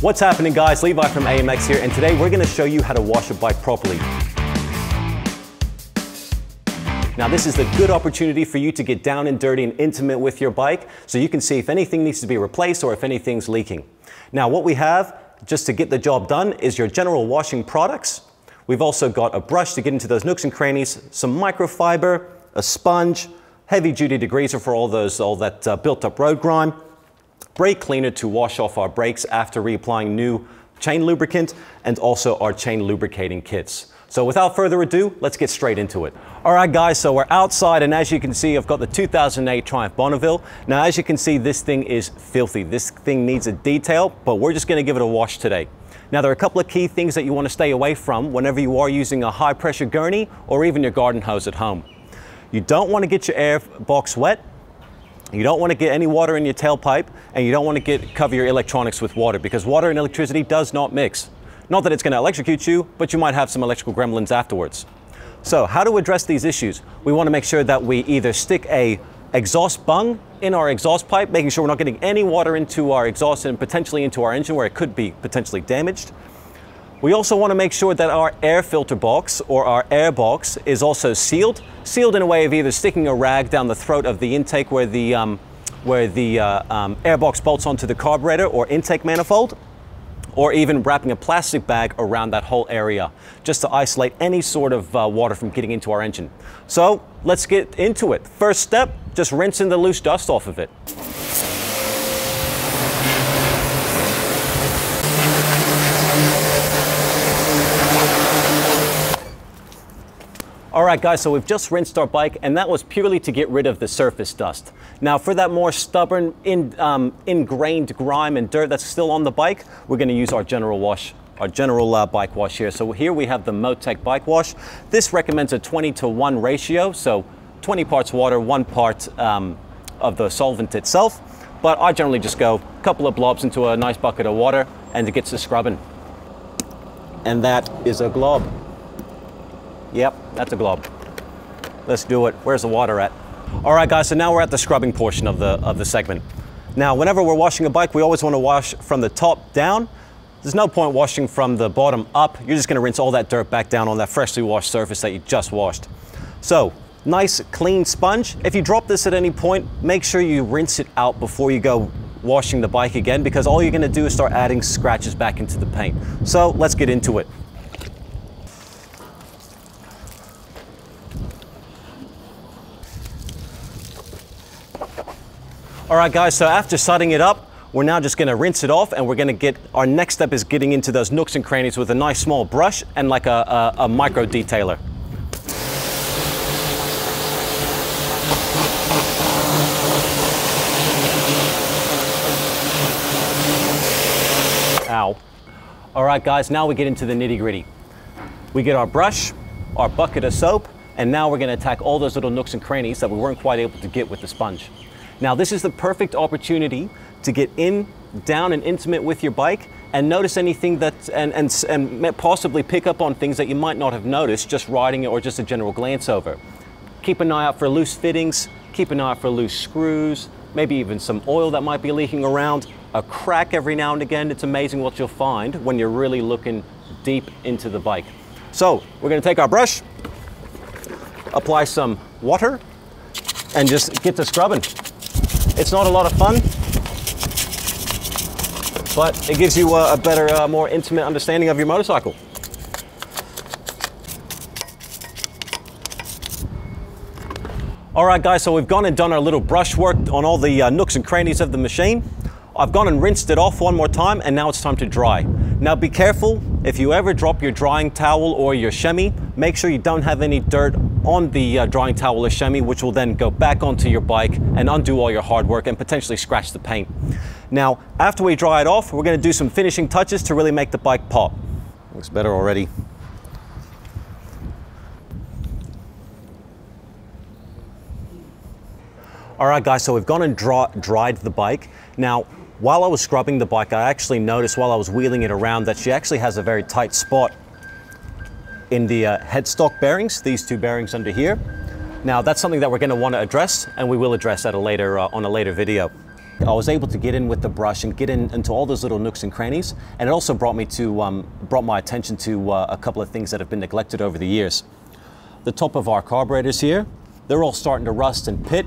What's happening, guys? Levi from AMX here, and today we're going to show you how to wash a bike properly. Now, this is the good opportunity for you to get down and dirty and intimate with your bike so you can see if anything needs to be replaced or if anything's leaking. Now, what we have just to get the job done is your general washing products. We've also got a brush to get into those nooks and crannies, some microfiber, a sponge, heavy-duty degreaser for all that built-up road grime, brake cleaner to wash off our brakes after reapplying new chain lubricant, and also our chain lubricating kits. So without further ado, let's get straight into it. All right, guys, so we're outside, and as you can see, I've got the 2008 Triumph Bonneville. Now, as you can see, this thing is filthy. This thing needs a detail, but we're just gonna give it a wash today. Now, there are a couple of key things that you wanna stay away from whenever you are using a high-pressure gurney or even your garden hose at home. You don't wanna get your air box wet. You don't want to get any water in your tailpipe, and you don't want to cover your electronics with water, because water and electricity does not mix. Not that it's going to electrocute you, but you might have some electrical gremlins afterwards. So how to address these issues? We want to make sure that we either stick a exhaust bung in our exhaust pipe, making sure we're not getting any water into our exhaust and potentially into our engine where it could be potentially damaged. We also want to make sure that our air filter box or our air box is also sealed in a way of either sticking a rag down the throat of the intake where the air box bolts onto the carburetor or intake manifold, or even wrapping a plastic bag around that whole area just to isolate any sort of water from getting into our engine. So let's get into it. First step, just rinsing the loose dust off of it. All right, guys, so we've just rinsed our bike, and that was purely to get rid of the surface dust. Now, for that more stubborn, ingrained grime and dirt that's still on the bike, we're gonna use our general wash, our general bike wash here. So here we have the Motorbike bike wash. This recommends a 20-to-1 ratio, so 20 parts water, 1 part of the solvent itself. But I generally just go a couple of blobs into a nice bucket of water, and it gets to scrubbing. And that is a glob. Yep, that's a glob. Let's do it. Where's the water at? All right, guys, so now we're at the scrubbing portion of the segment. Now, whenever we're washing a bike, we always want to wash from the top down. There's no point washing from the bottom up. You're just going to rinse all that dirt back down on that freshly washed surface that you just washed. So, nice clean sponge. If you drop this at any point, make sure you rinse it out before you go washing the bike again, because all you're going to do is start adding scratches back into the paint. So let's get into it. All right, guys, so after sudding it up, we're now just gonna rinse it off, and we're gonna our next step is getting into those nooks and crannies with a nice small brush and like a micro detailer. Ow. All right, guys, now we get into the nitty gritty. We get our brush, our bucket of soap, and now we're gonna attack all those little nooks and crannies that we weren't quite able to get with the sponge. Now, this is the perfect opportunity to get down and intimate with your bike and notice anything and possibly pick up on things that you might not have noticed just riding it or just a general glance over. Keep an eye out for loose fittings, keep an eye out for loose screws, maybe even some oil that might be leaking around, a crack every now and again. It's amazing what you'll find when you're really looking deep into the bike. So, we're gonna take our brush, apply some water, and just get to scrubbing. It's not a lot of fun, but it gives you a better, more intimate understanding of your motorcycle. All right, guys, so we've gone and done our little brush work on all the nooks and crannies of the machine. I've gone and rinsed it off one more time, and now it's time to dry. Now, be careful. If you ever drop your drying towel or your chamois, make sure you don't have any dirt on the drying towel or chamois, which will then go back onto your bike and undo all your hard work and potentially scratch the paint. Now, after we dry it off, we're going to do some finishing touches to really make the bike pop. Looks better already. All right, guys, so we've gone and dried the bike. Now, while I was scrubbing the bike, I actually noticed while I was wheeling it around that she actually has a very tight spot in the headstock bearings, these two bearings under here. Now, that's something that we're going to want to address, and we will address at on a later video. I was able to get in with the brush and get into all those little nooks and crannies, and it also brought my attention to a couple of things that have been neglected over the years. The top of our carburetors here, they're all starting to rust and pit.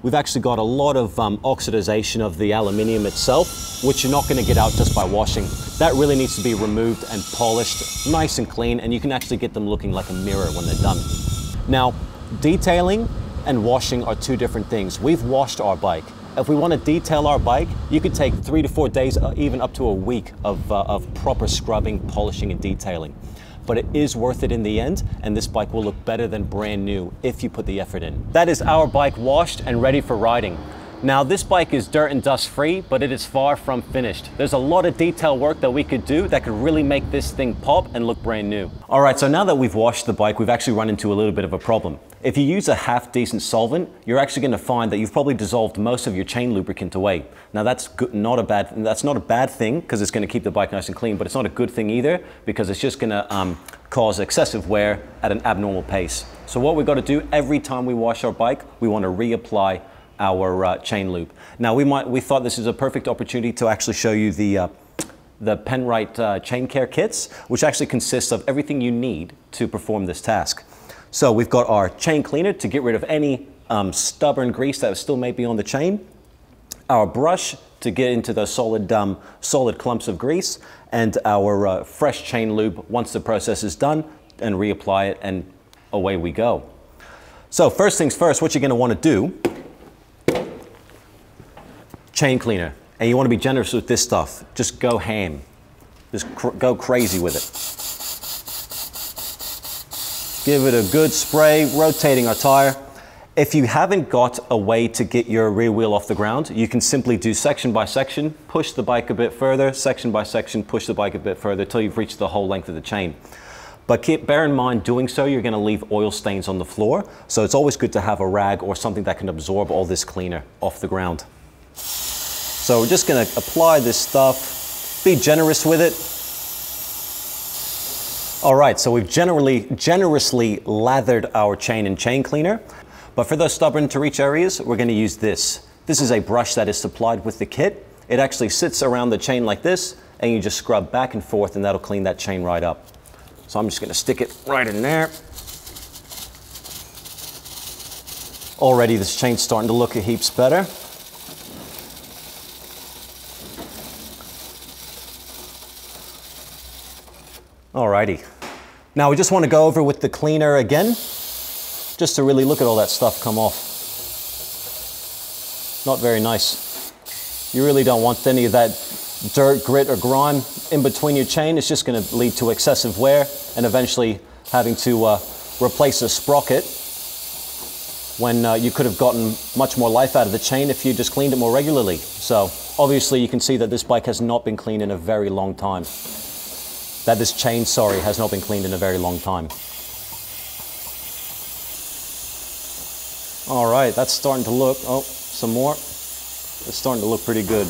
We've actually got a lot of oxidization of the aluminium itself, which you're not going to get out just by washing. That really needs to be removed and polished nice and clean, and you can actually get them looking like a mirror when they're done. Now, detailing and washing are two different things. We've washed our bike. If we want to detail our bike, you could take 3 to 4 days, even up to a week of proper scrubbing, polishing, and detailing. But it is worth it in the end, and this bike will look better than brand new if you put the effort in. That is our bike washed and ready for riding. Now, this bike is dirt and dust free, but it is far from finished. There's a lot of detail work that we could do that could really make this thing pop and look brand new. All right, so now that we've washed the bike, we've actually run into a little bit of a problem. If you use a half decent solvent, you're actually going to find that you've probably dissolved most of your chain lubricant away. Now that's not a bad thing, because it's going to keep the bike nice and clean, but it's not a good thing either, because it's just going to cause excessive wear at an abnormal pace. So what we've got to do every time we wash our bike, we want to reapply our chain lube. Now we thought this is a perfect opportunity to actually show you the Penrite chain care kits, which actually consists of everything you need to perform this task. So we've got our chain cleaner to get rid of any stubborn grease that still may be on the chain, our brush to get into those solid clumps of grease, and our fresh chain lube once the process is done, and reapply it, and away we go. So first things first, what you're going to want to do, chain cleaner, and you want to be generous with this stuff. Just go ham. Just go crazy with it. Give it a good spray, rotating our tire. If you haven't got a way to get your rear wheel off the ground, you can simply do section by section, push the bike a bit further, section by section, push the bike a bit further till you've reached the whole length of the chain. But bear in mind, doing so, you're going to leave oil stains on the floor. So it's always good to have a rag or something that can absorb all this cleaner off the ground. So we're just going to apply this stuff, be generous with it. All right, so we've generously lathered our chain in chain cleaner. But for those stubborn to reach areas, we're going to use this. This is a brush that is supplied with the kit. It actually sits around the chain like this, and you just scrub back and forth, and that'll clean that chain right up. So I'm just going to stick it right in there. Already this chain's starting to look a heaps better. Alrighty. Now we just want to go over with the cleaner again, just to really look at all that stuff come off. Not very nice. You really don't want any of that dirt, grit, or grime in between your chain. It's just going to lead to excessive wear and eventually having to replace a sprocket when you could have gotten much more life out of the chain if you just cleaned it more regularly. So obviously you can see that this bike has not been cleaned in a very long time. This chain, sorry, has not been cleaned in a very long time. All right, that's starting to look, oh, some more. It's starting to look pretty good.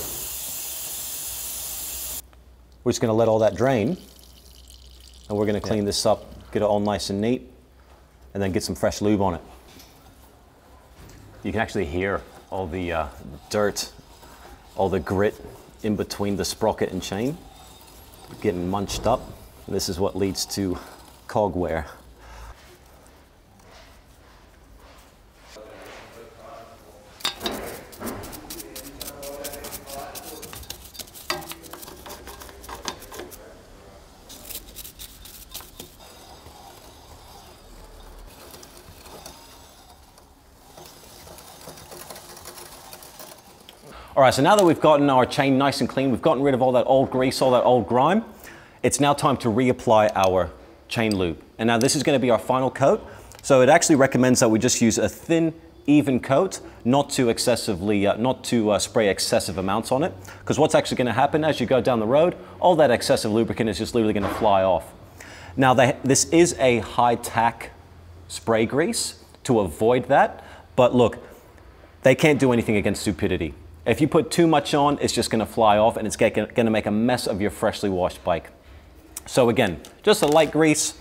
We're just going to let all that drain, and we're going to clean this up, get it all nice and neat, and then get some fresh lube on it. You can actually hear all the dirt, all the grit in between the sprocket and chain getting munched up. This is what leads to cog wear. All right, so now that we've gotten our chain nice and clean, we've gotten rid of all that old grease, all that old grime, it's now time to reapply our chain lube. And now this is going to be our final coat. So it actually recommends that we just use a thin, even coat, not to spray excessive amounts on it. Because what's actually going to happen as you go down the road, all that excessive lubricant is just literally going to fly off. Now this is a high tack spray grease to avoid that. But look, they can't do anything against stupidity. If you put too much on, it's just going to fly off and it's going to make a mess of your freshly washed bike. So again, just a light grease.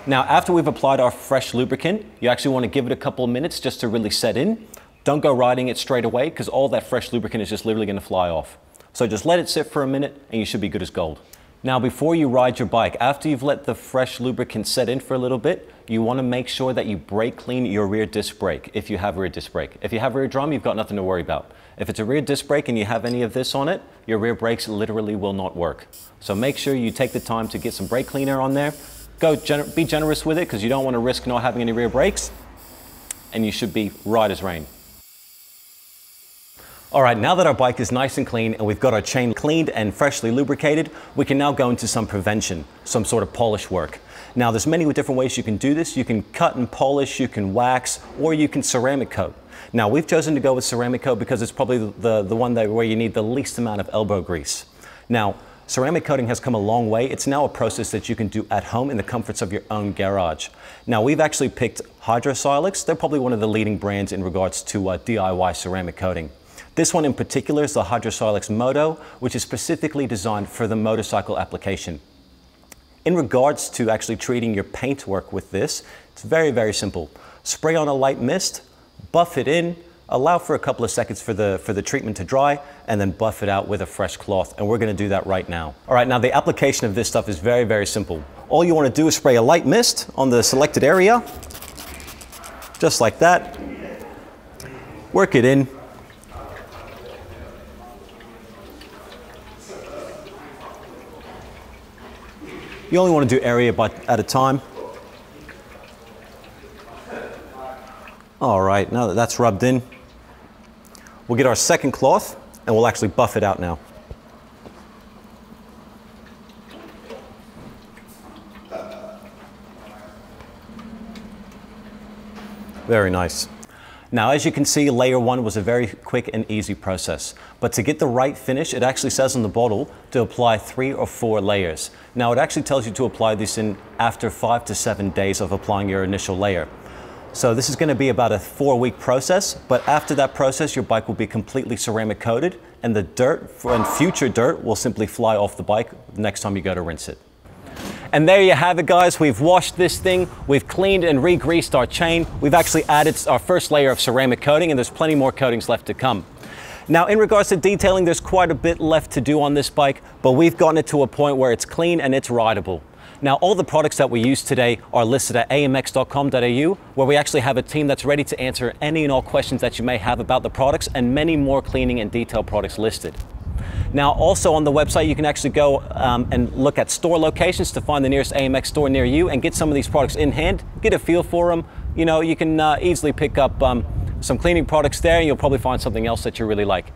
Now, after we've applied our fresh lubricant, you actually want to give it a couple of minutes just to really set in. Don't go riding it straight away because all that fresh lubricant is just literally going to fly off. So just let it sit for a minute and you should be good as gold. Now, before you ride your bike, after you've let the fresh lubricant set in for a little bit, you want to make sure that you brake clean your rear disc brake if you have rear disc brake. If you have rear drum, you've got nothing to worry about. If it's a rear disc brake and you have any of this on it, your rear brakes literally will not work. So make sure you take the time to get some brake cleaner on there. Be generous with it because you don't want to risk not having any rear brakes, and you should be right as rain. All right, now that our bike is nice and clean and we've got our chain cleaned and freshly lubricated, we can now go into some prevention, some sort of polish work. Now, there's many different ways you can do this. You can cut and polish, you can wax, or you can ceramic coat. Now, we've chosen to go with ceramic coat because it's probably the one where you need the least amount of elbow grease. Now, ceramic coating has come a long way. It's now a process that you can do at home in the comforts of your own garage. Now, we've actually picked Hydrosilix. They're probably one of the leading brands in regards to DIY ceramic coating. This one in particular is the Hydrosilix Moto, which is specifically designed for the motorcycle application. In regards to actually treating your paintwork with this, it's very, very simple. Spray on a light mist, buff it in, allow for a couple of seconds for the treatment to dry, and then buff it out with a fresh cloth. And we're gonna do that right now. All right, now the application of this stuff is very, very simple. All you wanna do is spray a light mist on the selected area, just like that. Work it in. You only want to do area at a time. All right, now that that's rubbed in, we'll get our second cloth and we'll actually buff it out now. Very nice. Now, as you can see, layer one was a very quick and easy process. But to get the right finish, it actually says on the bottle to apply 3 or 4 layers. Now, it actually tells you to apply this in after 5 to 7 days of applying your initial layer. So this is going to be about a 4-week process, but after that process, your bike will be completely ceramic coated, and the dirt and future dirt will simply fly off the bike the next time you go to rinse it. And there you have it, guys. We've washed this thing, we've cleaned and re-greased our chain, we've actually added our first layer of ceramic coating, and there's plenty more coatings left to come. Now, in regards to detailing, there's quite a bit left to do on this bike, but we've gotten it to a point where it's clean and it's rideable. Now, all the products that we use today are listed at amx.com.au, where we actually have a team that's ready to answer any and all questions that you may have about the products, and many more cleaning and detail products listed. Now, also on the website, you can actually go and look at store locations to find the nearest AMX store near you and get some of these products in hand, get a feel for them. You know, you can easily pick up some cleaning products there, and you'll probably find something else that you really like.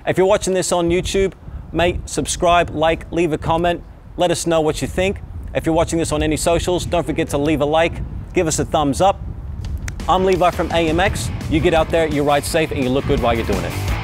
If you're watching this on YouTube, mate, subscribe, like, leave a comment, let us know what you think. If you're watching this on any socials, don't forget to leave a like, give us a thumbs up. I'm Levi from AMX. You get out there, you ride safe, and you look good while you're doing it.